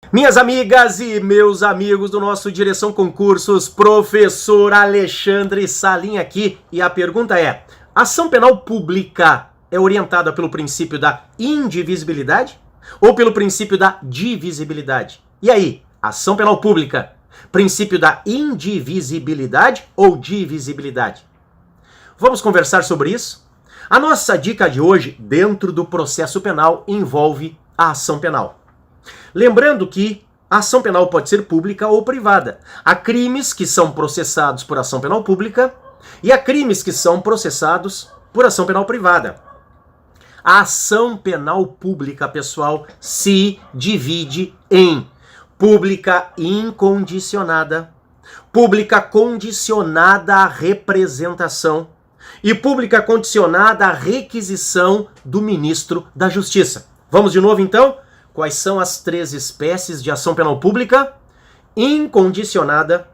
Minhas amigas e meus amigos do nosso Direção Concursos, professor Alexandre Salim aqui, e a pergunta é: a ação penal pública é orientada pelo princípio da indivisibilidade ou pelo princípio da divisibilidade? E aí, ação penal pública, princípio da indivisibilidade ou divisibilidade? Vamos conversar sobre isso? A nossa dica de hoje, dentro do processo penal, envolve a ação penal. Lembrando que a ação penal pode ser pública ou privada. Há crimes que são processados por ação penal pública e há crimes que são processados por ação penal privada. A ação penal pública, pessoal, se divide em pública incondicionada, pública condicionada à representação e pública condicionada à requisição do ministro da Justiça. Vamos de novo, então? Quais são as três espécies de ação penal pública? Incondicionada,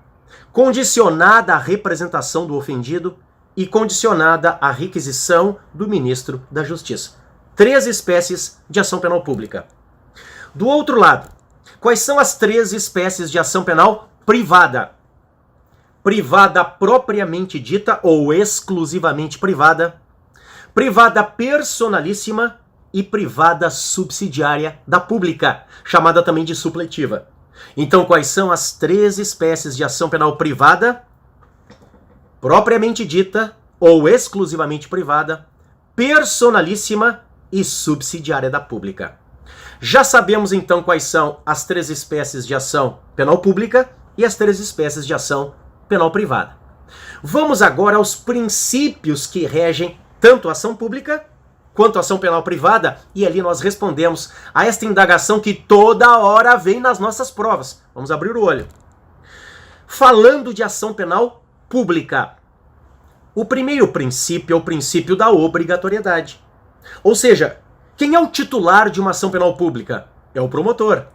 condicionada à representação do ofendido e condicionada à requisição do ministro da Justiça. Três espécies de ação penal pública. Do outro lado, quais são as três espécies de ação penal privada? Privada propriamente dita ou exclusivamente privada, privada personalíssima e privada subsidiária da pública, chamada também de supletiva. Então, quais são as três espécies de ação penal privada? Propriamente dita ou exclusivamente privada, personalíssima e subsidiária da pública. Já sabemos então quais são as três espécies de ação penal pública e as três espécies de ação penal privada. Vamos agora aos princípios que regem tanto a ação pública quanto a ação penal privada, e ali nós respondemos a esta indagação que toda hora vem nas nossas provas. Vamos abrir o olho. Falando de ação penal pública, o primeiro princípio é o princípio da obrigatoriedade. Ou seja, quem é o titular de uma ação penal pública? É o promotor.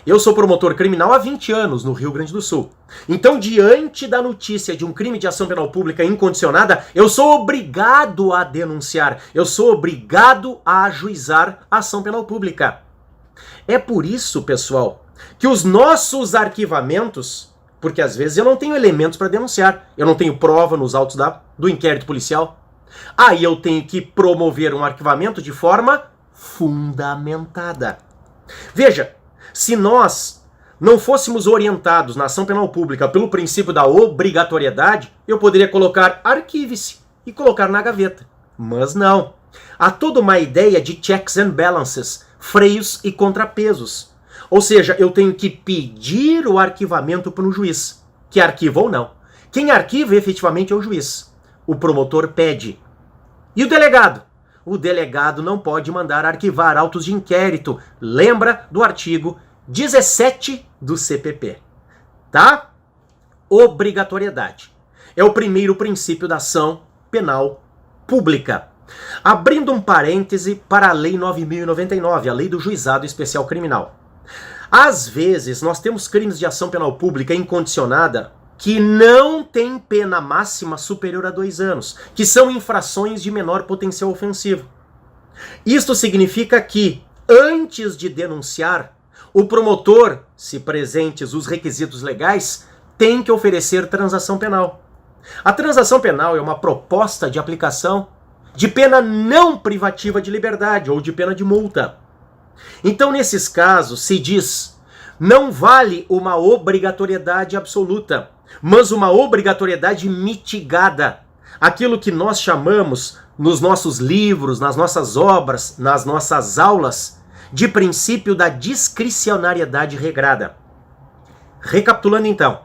Eu sou promotor criminal há 20 anos no Rio Grande do Sul. Então, diante da notícia de um crime de ação penal pública incondicionada, eu sou obrigado a denunciar, eu sou obrigado a ajuizar a ação penal pública. É por isso, pessoal, que os nossos arquivamentos, porque às vezes eu não tenho elementos para denunciar, eu não tenho prova nos autos do inquérito policial, aí eu tenho que promover um arquivamento de forma fundamentada. Veja, se nós não fôssemos orientados na ação penal pública pelo princípio da obrigatoriedade, eu poderia colocar arquive-se e colocar na gaveta. Mas não. Há toda uma ideia de checks and balances, freios e contrapesos. Ou seja, eu tenho que pedir o arquivamento para o juiz, que arquiva ou não. Quem arquiva efetivamente é o juiz. O promotor pede. E o delegado? O delegado não pode mandar arquivar autos de inquérito. Lembra do artigo 17 do CPP. Tá? Obrigatoriedade. É o primeiro princípio da ação penal pública. Abrindo um parêntese para a Lei 9.099, a Lei do Juizado Especial Criminal. Às vezes, nós temos crimes de ação penal pública incondicionada que não têm pena máxima superior a 2 anos, que são infrações de menor potencial ofensivo. Isto significa que, antes de denunciar, o promotor, se presentes os requisitos legais, tem que oferecer transação penal. A transação penal é uma proposta de aplicação de pena não privativa de liberdade ou de pena de multa. Então, nesses casos, se diz, não vale uma obrigatoriedade absoluta, mas uma obrigatoriedade mitigada. Aquilo que nós chamamos, nos nossos livros, nas nossas obras, nas nossas aulas, de princípio da discricionariedade regrada. Recapitulando então,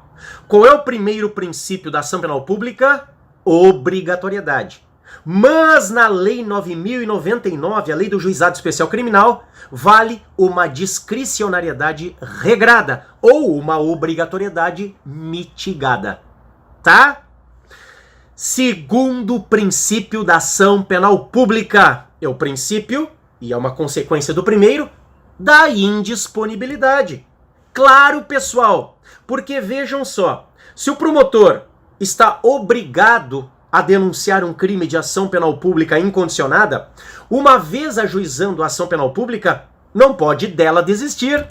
qual é o primeiro princípio da ação penal pública? Obrigatoriedade. Mas na Lei 9.099, a Lei do Juizado Especial Criminal, vale uma discricionariedade regrada ou uma obrigatoriedade mitigada. Tá? Segundo princípio da ação penal pública, é o princípio, e é uma consequência do primeiro, da indisponibilidade. Claro, pessoal, porque vejam só, se o promotor está obrigado a denunciar um crime de ação penal pública incondicionada, uma vez ajuizando a ação penal pública, não pode dela desistir.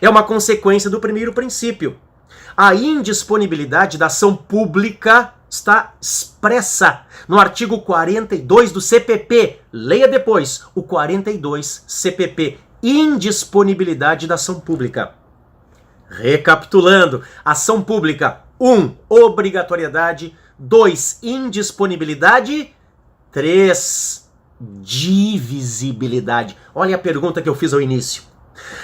É uma consequência do primeiro princípio. A indisponibilidade da ação pública está expressa no artigo 42 do CPP. Leia depois o 42 CPP. Indisponibilidade da ação pública. Recapitulando, ação pública: 1. Obrigatoriedade. 2. Indisponibilidade. 3. Divisibilidade. Olha a pergunta que eu fiz ao início.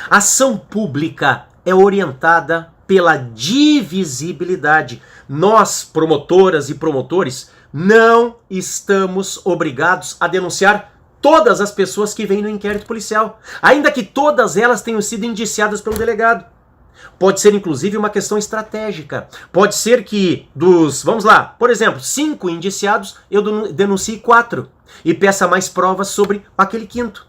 Ação pública é orientada pela divisibilidade. Nós, promotoras e promotores, não estamos obrigados a denunciar todas as pessoas que vêm no inquérito policial, ainda que todas elas tenham sido indiciadas pelo delegado. Pode ser, inclusive, uma questão estratégica. Pode ser que vamos lá, por exemplo, 5 indiciados, eu denuncie 4 e peça mais provas sobre aquele 5º.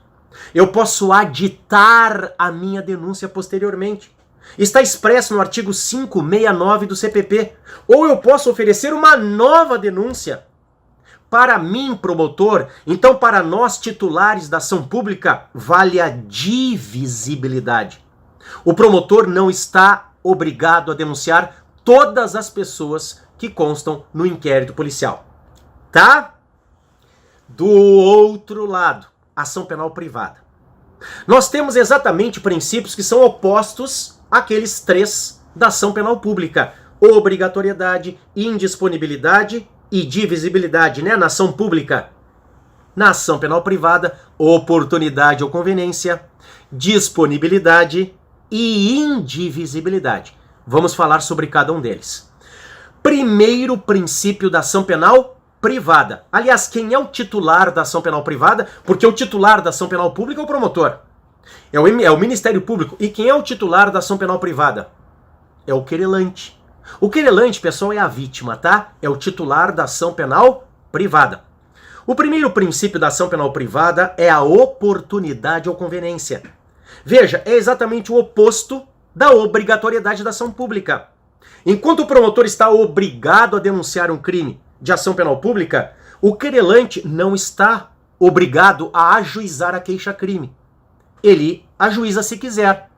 Eu posso aditar a minha denúncia posteriormente. Está expresso no artigo 569 do CPP. Ou eu posso oferecer uma nova denúncia. Para mim, promotor, então para nós titulares da ação pública, vale a divisibilidade. O promotor não está obrigado a denunciar todas as pessoas que constam no inquérito policial. Tá? Do outro lado, ação penal privada. Nós temos exatamente princípios que são opostos àqueles 3 da ação penal pública: obrigatoriedade, indisponibilidade e divisibilidade, né? Na ação pública. Na ação penal privada, oportunidade ou conveniência, disponibilidade e indivisibilidade. Vamos falar sobre cada um deles. Primeiro princípio da ação penal privada. Aliás, quem é o titular da ação penal privada? Porque o titular da ação penal pública é o promotor. É o Ministério Público. E quem é o titular da ação penal privada? É o querelante. O querelante, pessoal, é a vítima, tá? É o titular da ação penal privada. O primeiro princípio da ação penal privada é a oportunidade ou conveniência. Veja, é exatamente o oposto da obrigatoriedade da ação pública. Enquanto o promotor está obrigado a denunciar um crime de ação penal pública, o querelante não está obrigado a ajuizar a queixa-crime. Ele ajuiza se quiser.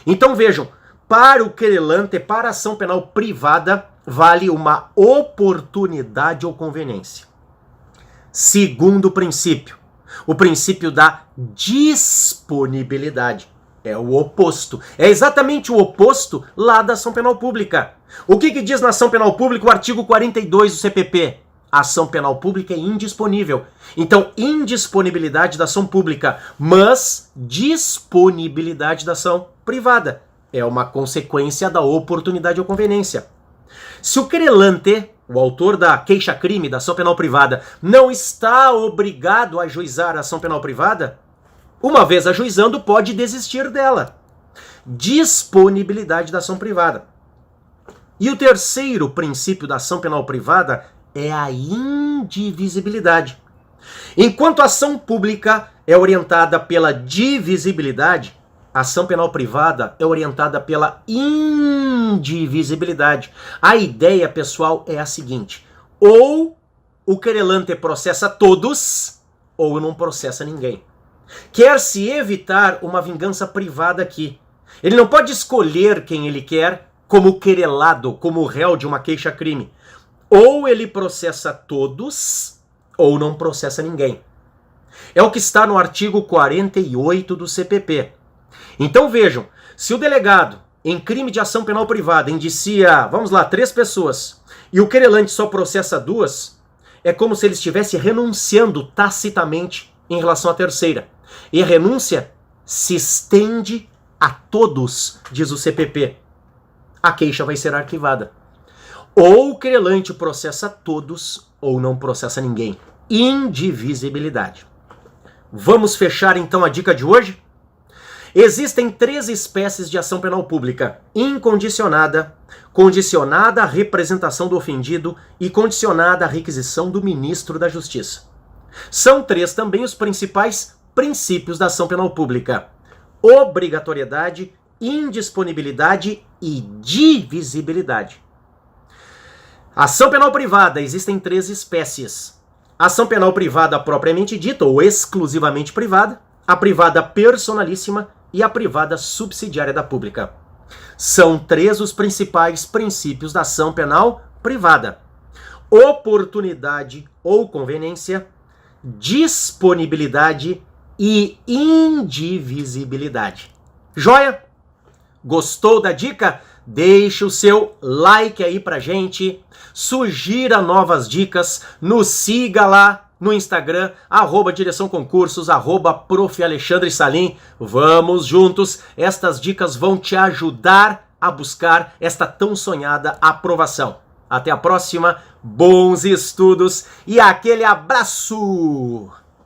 Então vejam, para o querelante, para a ação penal privada, vale uma oportunidade ou conveniência. Segundo princípio, o princípio da disponibilidade. É o oposto. É exatamente o oposto lá da ação penal pública. O que diz na ação penal pública o artigo 42 do CPP? A ação penal pública é indisponível. Então, indisponibilidade da ação pública, mas disponibilidade da ação privada. É uma consequência da oportunidade ou conveniência. Se o querelante, o autor da queixa-crime da ação penal privada, não está obrigado a ajuizar a ação penal privada, uma vez ajuizando, pode desistir dela. Disponibilidade da ação privada. E o terceiro princípio da ação penal privada é a indivisibilidade. Enquanto a ação pública é orientada pela divisibilidade, a ação penal privada é orientada pela indivisibilidade. A ideia, pessoal, é a seguinte: ou o querelante processa todos, ou não processa ninguém. Quer-se evitar uma vingança privada aqui. Ele não pode escolher quem ele quer como querelado, como réu de uma queixa-crime. Ou ele processa todos, ou não processa ninguém. É o que está no artigo 48 do CPP. Então vejam, se o delegado, em crime de ação penal privada, indicia, 3 pessoas, e o querelante só processa 2, é como se ele estivesse renunciando tacitamente em relação à terceira. E a renúncia se estende a todos, diz o CPP. A queixa vai ser arquivada. Ou o querelante processa todos, ou não processa ninguém. Indivisibilidade. Vamos fechar então a dica de hoje? Existem 3 espécies de ação penal pública: incondicionada, condicionada à representação do ofendido e condicionada à requisição do ministro da Justiça. São 3 também os principais princípios da ação penal pública: obrigatoriedade, indisponibilidade e divisibilidade. Ação penal privada, existem 3 espécies: ação penal privada propriamente dita ou exclusivamente privada, a privada personalíssima e a privada subsidiária da pública. São 3 os principais princípios da ação penal privada: oportunidade ou conveniência, disponibilidade e indivisibilidade. Joia? Gostou da dica? Deixe o seu like aí pra gente, sugira novas dicas, nos siga lá no Instagram, @Direção Concursos, @Prof. Alexandre Salim. Vamos juntos, estas dicas vão te ajudar a buscar esta tão sonhada aprovação. Até a próxima, bons estudos e aquele abraço!